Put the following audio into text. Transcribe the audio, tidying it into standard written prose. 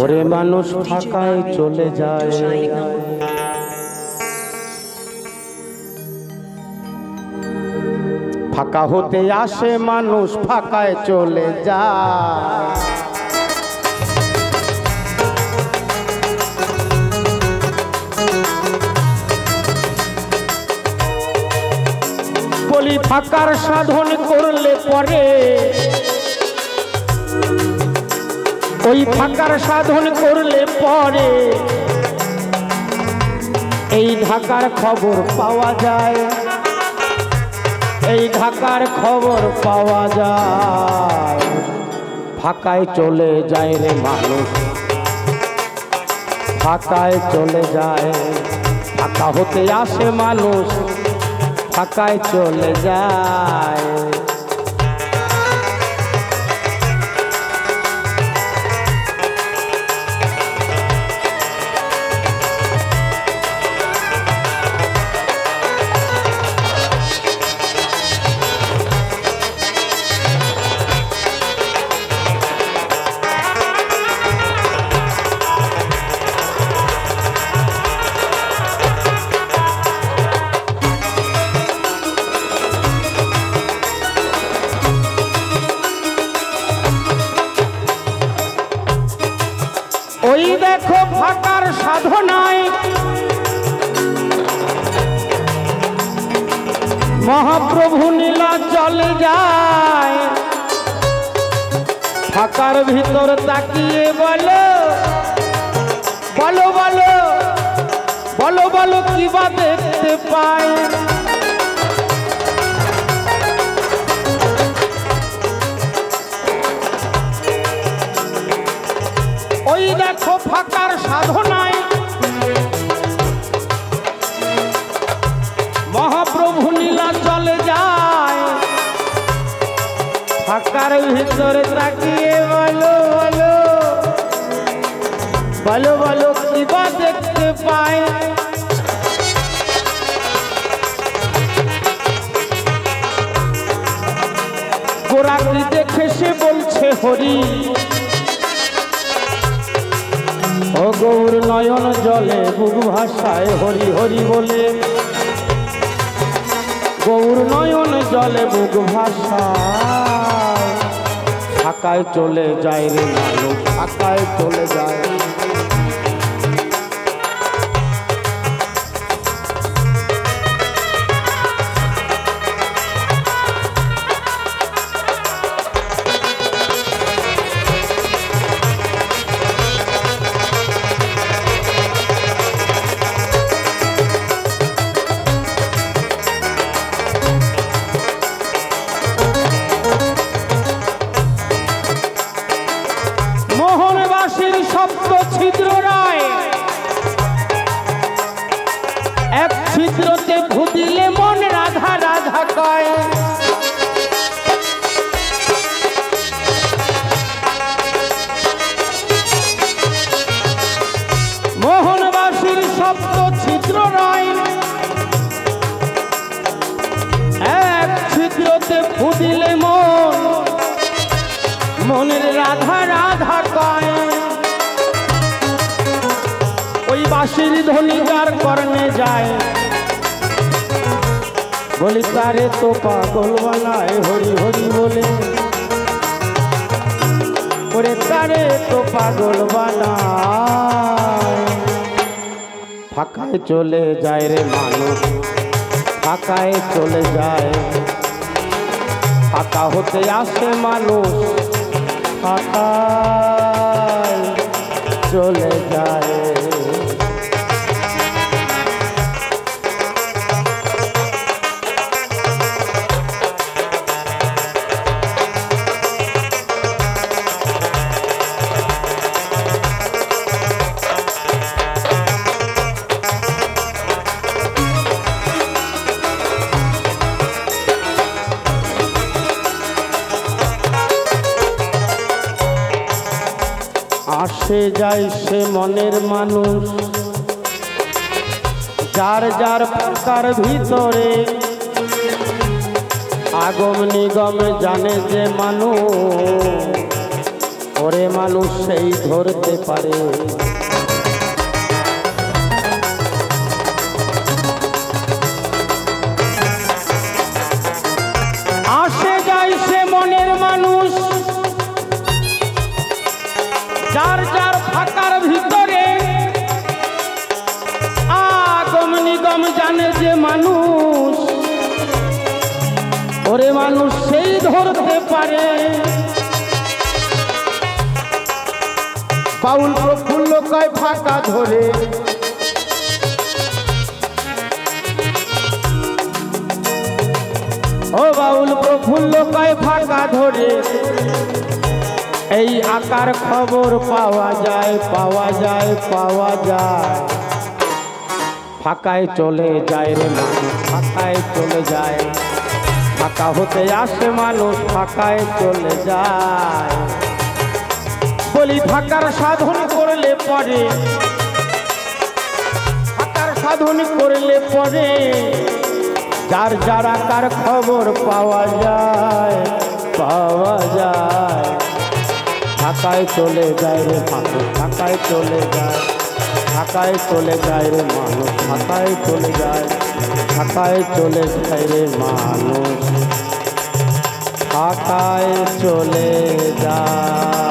ওরে মানুষ ফাঁকায় চলে যায়, ফাঁকা হতে আসে মানুষ ফাঁকায় চলে যায়। বলি ফাঁকার সাধন করলে পরে, ওই ফাঁকার সাধন করলে পরে এই ঢাকার খবর পাওয়া যায়, এই ঢাকার খবর পাওয়া যায়। ফাঁকায় চলে যায় রে মানুষ, ফাঁকায় চলে যায়, ফাঁকা হতে আসে মানুষ ফাঁকায় চলে যায়। ওই দেখো ফাঁকার সাধনায় মহাপ্রভু নীলা চলে যায়। ফাঁকার ভিতর তাকিয়ে বলো বলো বলো বলো বলো কি বা দেখতে পায়। ওই দেখো ফাঁকার সাধনায় মহাপ্রভু নীলা চলে যায়। ফাঁকার ভিতরে তাকিয়ে বলো বলো বলো বলো কি বা দেখতে পায়। গোরাকে দেখে সে বলছে হরি, ও গৌর নয়ন জলে বুক ভাষায় হরি হরি বলে। গৌর নয়ন জলে বুক ভাষায় ফাঁকায় চলে যায় রে মানুষ ফাঁকায় চলে যায়। মোহনবাসীর সপ্ত ছিদ্র রায় এক ছিদ্রতে ভুদিলে মন রাধা রাধা কয়। মোহনবাসীর সপ্ত ছিদ্র রায় এক ছিদ্রতে ভুদিলে মন মনের রাধা রাধা কয়। ওই বাঁশির ধ্বনি যার কর্ণে যায় বলি তারে তো পাগল বানায় হরি হরি বলে। ওরে তারে তো পাগল বানায়। ফাঁকায় চলে যায় রে মানুষ ফাঁকায় চলে যায়, ফাঁকা হতে আসে মানুষ ফাঁকায় চলে যায়। আসে যায় সে মনের মানুষ যার যার ফাঁকার ভিতরে আগম নিগম জানে যে মানুষ ওরে মানুষ সেই ধরতে পারে। আসে যায় সে মনের মানুষ, যার যার ফাঁকার ভিতরে আগম নিগম জানে যে মানুষ, ওরে মানুষ সেই ধরতে পারে। বাউল প্রফুল্ল কয় ফাঁকা ধরে, ও বাউল প্রফুল্ল কয় ফাঁকা ধরে, এই আকার খবর পাওয়া যায়, পাওয়া যায়, পাওয়া যায়। ফাঁকায় চলে যায় রে মানুষ, ফাঁকায় চলে যায়। ফাঁকা হতে আসে মানুষ, ফাঁকায় চলে যায়। বলি ফাঁকার সাধন করলে পরে, ফাঁকার সাধন করলে পরে যার যার আকার খবর পাওয়া যায়, পাওয়া যায়। ফাঁকায় চলে যায় রে মানুষ, ফাঁকায় চলে যায়। ফাঁকায় চলে যায় রে মানুষ, ফাঁকায় চলে যায়। ফাঁকায় চলে যায় রে মানুষ, ফাঁকায় চলে যায়।